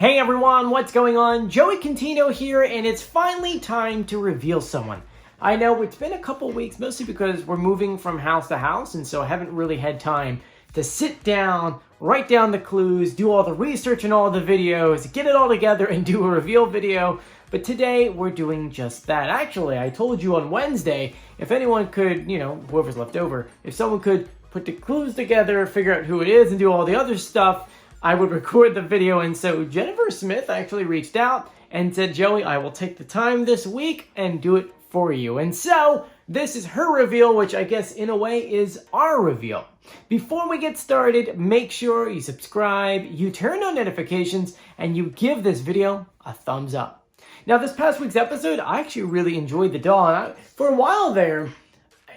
Hey everyone, what's going on? Joey Contino here, and it's finally time to reveal someone. I know it's been a couple weeks, mostly because we're moving from house to house, and so I haven't really had time to sit down, write down the clues, do all the research and all the videos, get it all together and do a reveal video. But today we're doing just that. Actually, I told you on Wednesday, if anyone could, whoever's left over, if someone could put the clues together, figure out who it is, and do all the other stuff, I would record the video. And so Jennifer Smith actually reached out and said, Joey, I will take the time this week and do it for you. And so this is her reveal, which I guess in a way is our reveal. Before we get started, make sure you subscribe, you turn on notifications, and you give this video a thumbs up. Now, this past week's episode, I actually really enjoyed the doll. And for a while there,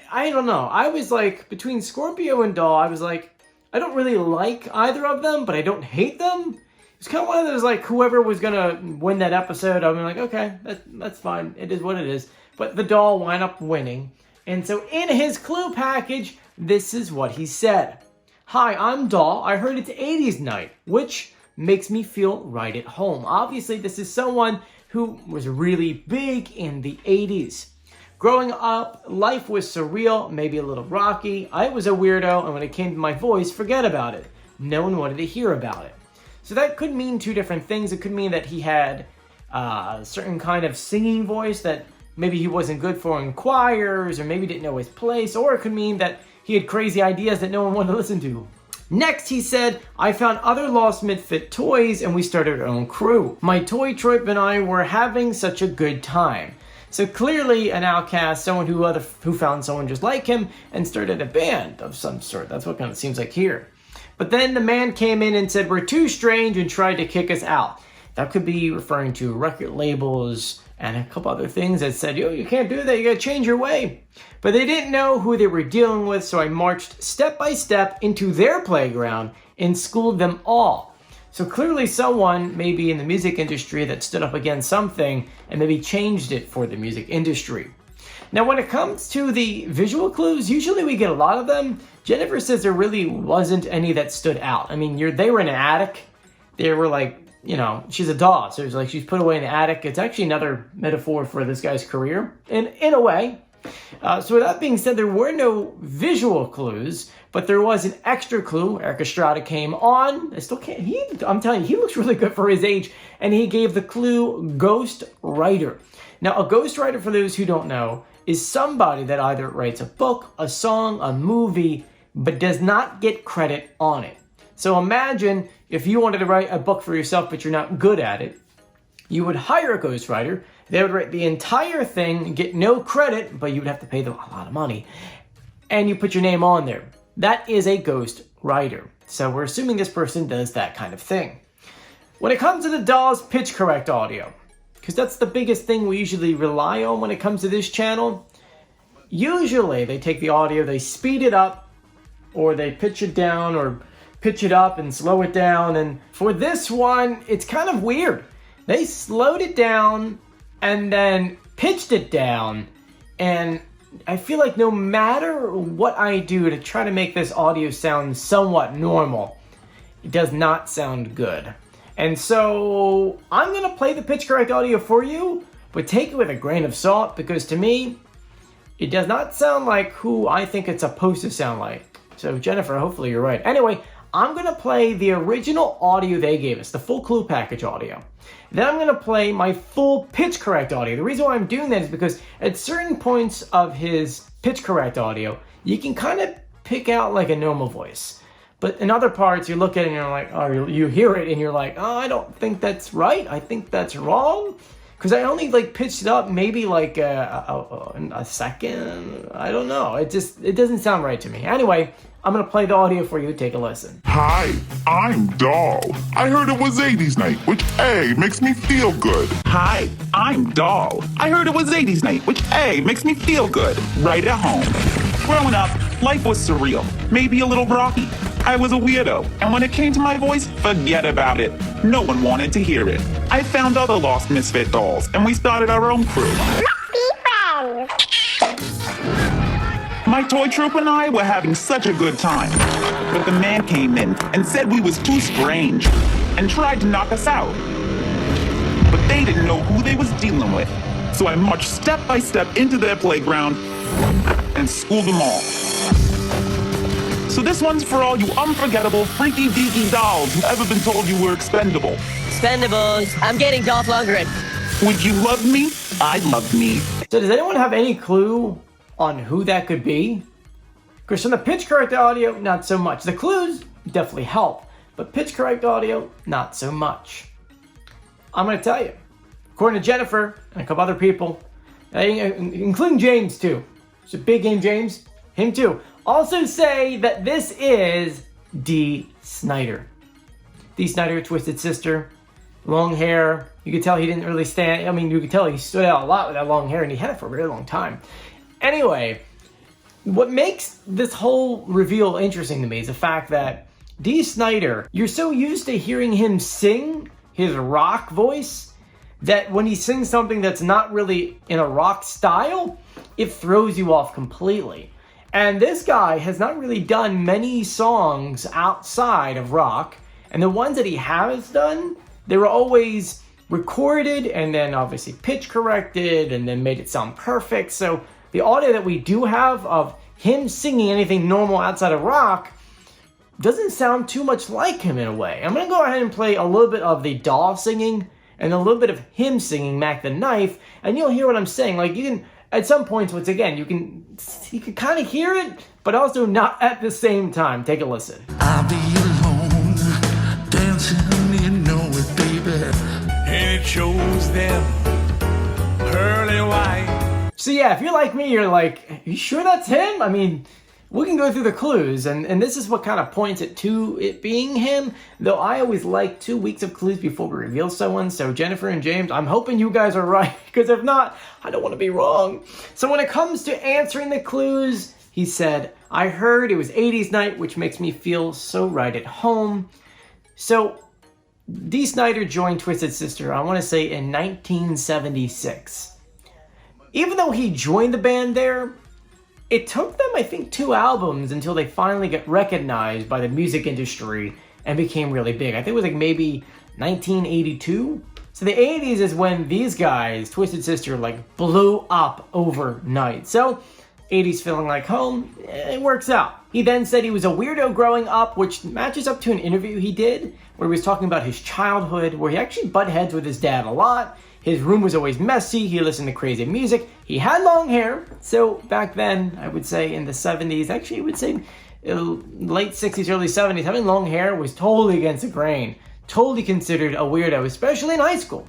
I don't know. I was like, between Scorpio and doll, I was like, I don't really like either of them, but I don't hate them. It's kind of one of those, like, whoever was going to win that episode, I'm like, okay, that's fine. It is what it is. But the doll wound up winning. And so in his clue package, this is what he said. Hi, I'm Doll. I heard it's 80s night, which makes me feel right at home. Obviously, this is someone who was really big in the 80s. Growing up, life was surreal, maybe a little rocky. I was a weirdo, and when it came to my voice, forget about it. No one wanted to hear about it. So that could mean two different things. It could mean that he had a certain kind of singing voice that maybe he wasn't good for in choirs, or maybe didn't know his place, or it could mean that he had crazy ideas that no one wanted to listen to. Next, he said, I found other lost Misfit toys, and we started our own crew. My toy troop and I were having such a good time. So clearly an outcast, someone who found someone just like him and started a band of some sort. That's what kind of seems like here. But then the man came in and said, we're too strange, and tried to kick us out. That could be referring to record labels and a couple other things that said, yo, you can't do that, you gotta change your way. But they didn't know who they were dealing with, so I marched step by step into their playground and schooled them all. So clearly someone, maybe in the music industry, that stood up against something and maybe changed it for the music industry. Now, when it comes to the visual clues, usually we get a lot of them. Jennifer says there really wasn't any that stood out. I mean, they were in an attic. They were like, she's a doll. So it's like she's put away in the attic. It's actually another metaphor for this guy's career, in a way. So with that being said, there were no visual clues, but there was an extra clue. Erik Estrada came on. I still can't, I'm telling you, he looks really good for his age, and he gave the clue ghost writer. Now, a ghost writer, for those who don't know, is somebody that either writes a book, a song, a movie, but does not get credit on it. So imagine if you wanted to write a book for yourself, but you're not good at it, you would hire a ghostwriter. They would write the entire thing, get no credit, but you would have to pay them a lot of money. And you put your name on there. That is a ghost writer. So we're assuming this person does that kind of thing. When it comes to the doll's pitch correct audio, because that's the biggest thing we usually rely on when it comes to this channel, usually they take the audio, they speed it up, or they pitch it down, or pitch it up and slow it down. And for this one, it's kind of weird. They slowed it down and then pitched it down, and I feel like no matter what I do to try to make this audio sound somewhat normal, it does not sound good. And so I'm going to play the pitch correct audio for you, but take it with a grain of salt, because to me, it does not sound like who I think it's supposed to sound like. So Jennifer, hopefully you're right. Anyway, I'm going to play the original audio they gave us, the full clue package audio. Then I'm going to play my full pitch correct audio. The reason why I'm doing that is because at certain points of his pitch correct audio, you can kind of pick out like a normal voice. But in other parts, you look at it and you're like, oh, you hear it and you're like, oh, I don't think that's right. I think that's wrong. Because I only pitched it up maybe like a second. I don't know. It doesn't sound right to me. Anyway, I'm going to play the audio for you. Take a listen. Hi, I'm Doll. I heard it was 80s night, which A, makes me feel good. Hi, I'm Doll. I heard it was 80s night, which A, makes me feel good. Right at home. Growing up, life was surreal, maybe a little rocky. I was a weirdo, and when it came to my voice, forget about it. No one wanted to hear it. I found other lost Misfit dolls, and we started our own crew. My toy troop and I were having such a good time, but the man came in and said we was too strange and tried to knock us out. but they didn't know who they was dealing with. So I marched step by step into their playground and schooled them all. So this one's for all you unforgettable, freaky-deaky dolls who've ever been told you were expendable. Expendables. I'm getting Dolph Lundgren. Would you love me? I'd love me. So does anyone have any clue on who that could be? Because from the pitch correct audio, not so much. The clues definitely help, but pitch correct audio, not so much. I'm going to tell you. According to Jennifer and a couple other people, including James too. It's a big game, James. Him too. Also say that this is Dee Snider. Dee Snider, Twisted Sister. Long hair. You could tell he didn't really stand. I mean, you could tell he stood out a lot with that long hair, and he had it for a very long time. Anyway, what makes this whole reveal interesting to me is the fact that Dee Snider, you're so used to hearing him sing his rock voice that when he sings something that's not really in a rock style, it throws you off completely. And this guy has not really done many songs outside of rock, and the ones that he has done, they were always recorded and then obviously pitch corrected and then made it sound perfect. So the audio that we do have of him singing anything normal outside of rock doesn't sound too much like him in a way. I'm going to go ahead and play a little bit of the doll singing and a little bit of him singing Mac the Knife, and you'll hear what I'm saying. Like, you can, at some points, once again, you can kind of hear it, but also not at the same time. Take a listen. I'll be alone, dancing, you know it, baby. And it shows them pearly white. So yeah, if you're like me, you're like, are you sure that's him? I mean, we can go through the clues, and this is what kind of points it to it being him, though I always like 2 weeks of clues before we reveal someone. So Jennifer and James, I'm hoping you guys are right, because if not, I don't want to be wrong. So when it comes to answering the clues, he said, I heard it was 80s night, which makes me feel so right at home. So Dee Snider joined Twisted Sister, I want to say in 1976. Even though he joined the band there, it took them, I think, 2 albums until they finally got recognized by the music industry and became really big. I think it was like maybe 1982. So the 80s is when these guys, Twisted Sister, like blew up overnight. So 80s feeling like home, it works out. He then said he was a weirdo growing up, which matches up to an interview he did where he was talking about his childhood, where he actually butt heads with his dad a lot. His room was always messy. He listened to crazy music. He had long hair. So back then, I would say in the 70s, actually I would say late 60s, early 70s, having long hair was totally against the grain. Totally considered a weirdo, especially in high school.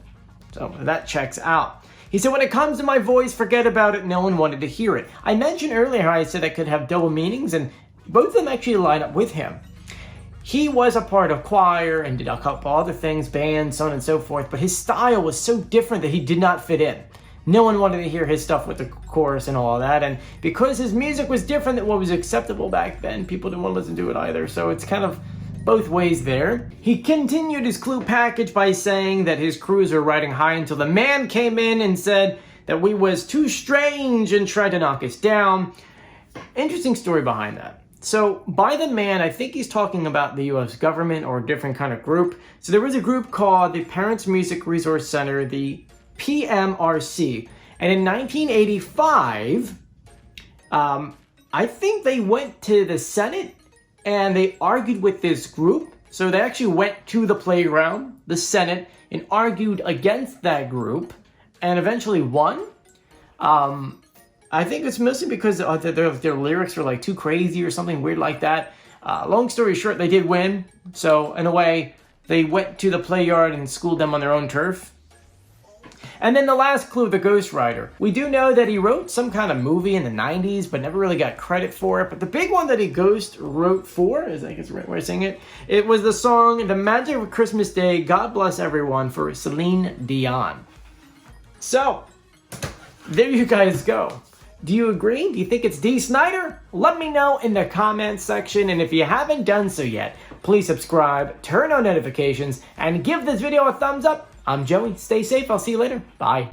So that checks out. He said, when it comes to my voice, forget about it. No one wanted to hear it. I mentioned earlier how I said I could have double meanings, and both of them actually line up with him. He was a part of choir and did a couple other things, bands, so on and so forth, but his style was so different that he did not fit in. No one wanted to hear his stuff with the chorus and all that, and because his music was different than what was acceptable back then, people didn't want to listen to it either, so it's kind of both ways there. He continued his clue package by saying that his crews were riding high until the man came in and said that we was too strange and tried to knock us down. Interesting story behind that. So by the man, I think he's talking about the U.S. government or a different kind of group. So there was a group called the Parents Music Resource Center, the PMRC. And in 1985, I think they went to the Senate and they argued with this group. So they actually went to the playground, the Senate, and argued against that group and eventually won. I think it's mostly because their lyrics were like too crazy or something weird like that. Long story short, they did win. So in a way, they went to the play yard and schooled them on their own turf. And then the last clue, the ghostwriter. We do know that he wrote some kind of movie in the 90s, but never really got credit for it. But the big one that he wrote for, is I guess the right way of saying it, it was the song The Magic of Christmas Day, God Bless Everyone, for Celine Dion. So, there you guys go. Do you agree? Do you think it's Dee Snider? Let me know in the comments section, and if you haven't done so yet, please subscribe, turn on notifications, and give this video a thumbs up. I'm Joey. Stay safe. I'll see you later. Bye.